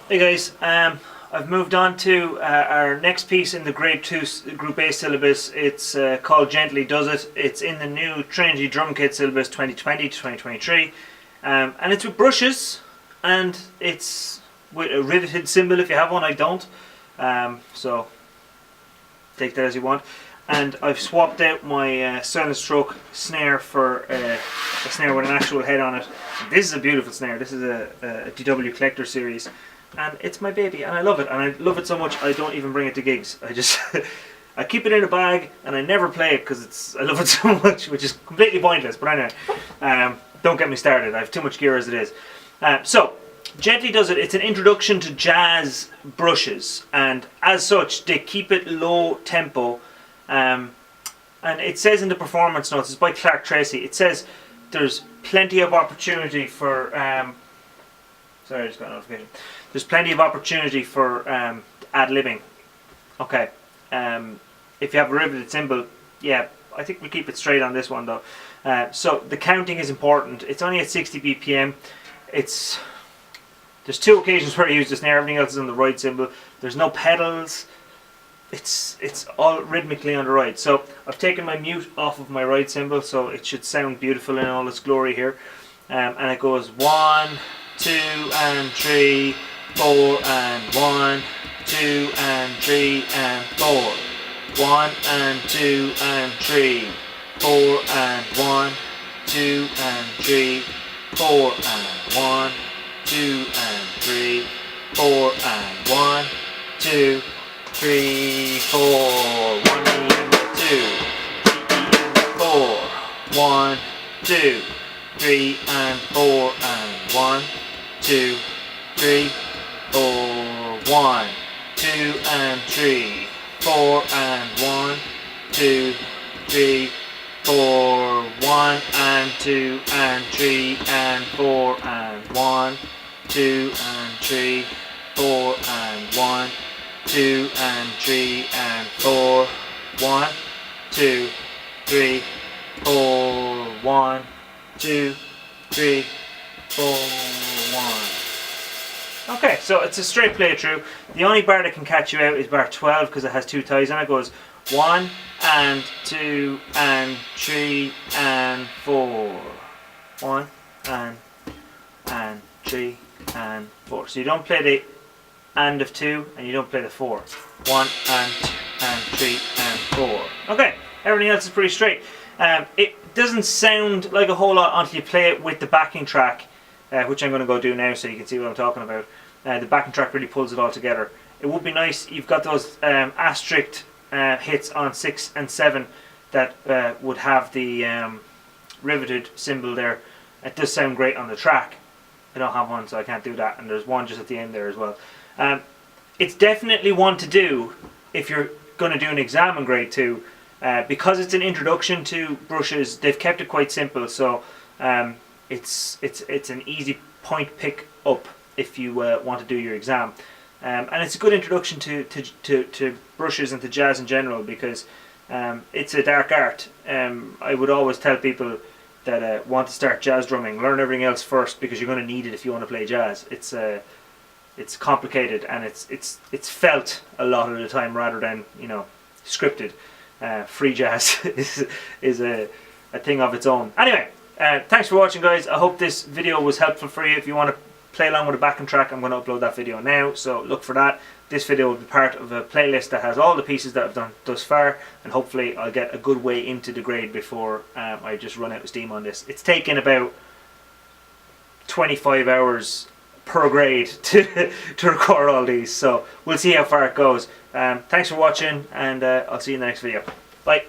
Hey guys, I've moved on to our next piece in the Grade 2 Group A syllabus. It's called Gently Does It. It's in the new Trinity Drum Kit syllabus 2020 to 2023. And it's with brushes, and it's with a riveted cymbal if you have one. I don't. So take that as you want. And I've swapped out my Silent Stroke snare for a snare with an actual head on it. This is a beautiful snare. This is a DW Collector series. And it's my baby, and I love it, and I love it so much I don't even bring it to gigs. I just I keep it in a bag and I never play it because I love it so much, which is completely pointless. But anyway, don't get me started. I have too much gear as it is. So Gently Does It. It's an introduction to jazz brushes, and as such they keep it low tempo. And it says in the performance notes, it's by Clark Tracy. It says there's plenty of opportunity for sorry, I just got a notification. There's plenty of opportunity for ad-libbing. Okay. If you have a riveted cymbal, yeah, I think we'll keep it straight on this one though. So the counting is important. It's only at 60 BPM. There's two occasions where I use the snare. Everything else is on the right cymbal. There's no pedals. It's all rhythmically on the right. So I've taken my mute off of my right cymbal, so it should sound beautiful in all its glory here. And it goes 1, 2 and 3, 4 and 1, 2 and 3 and 4, 1 and 2 and 3, 4 and 1, 2 and 3, 4 and 1, 2 and 3, 4 and 1, 2, 3, 4, 1 E and 2, 3 E and 4, 1, 2, 3 and 4 and 1, 2, 3, 4, 1, 2 and 3, 4 and 1, 2, 3, 4, 1 and 2 and 3 and 4 and 1, 2 and 3, 4 and 1, 2 and 3 and 4, 1, 2, 3, 4, 1, 2, 3, 4, 1. Okay, so it's a straight play through. The only bar that can catch you out is bar 12 because it has two ties and it goes 1 and 2 and 3 and 4. 1 and 3 and 4. So you don't play the and of 2 and you don't play the 4. 1 and 2 and 3 and 4. Okay, everything else is pretty straight. It doesn't sound like a whole lot until you play it with the backing track, which I'm going to go do now so you can see what I'm talking about. The backing track really pulls it all together. It would be nice, you've got those asterisk hits on 6 and 7 that would have the riveted cymbal there. It does sound great on the track. I don't have one so I can't do that, and there's one just at the end there as well. It's definitely one to do if you're going to do an exam in Grade 2. Because it's an introduction to brushes, they've kept it quite simple, so it's an easy point pick up if you want to do your exam, and it's a good introduction to brushes and to jazz in general because it's a dark art. I would always tell people that want to start jazz drumming, learn everything else first because you're going to need it if you want to play jazz. It's complicated and it's felt a lot of the time rather than scripted. Free jazz is a thing of its own. Anyway, thanks for watching guys. I hope this video was helpful for you. If you want to play along with a backing track, I'm going to upload that video now, so look for that. This video will be part of a playlist that has all the pieces that I've done thus far, and hopefully I'll get a good way into the grade before I just run out of steam on this. It's taken about 25 hours per grade to record all these, so we'll see how far it goes. Thanks for watching, and I'll see you in the next video. Bye.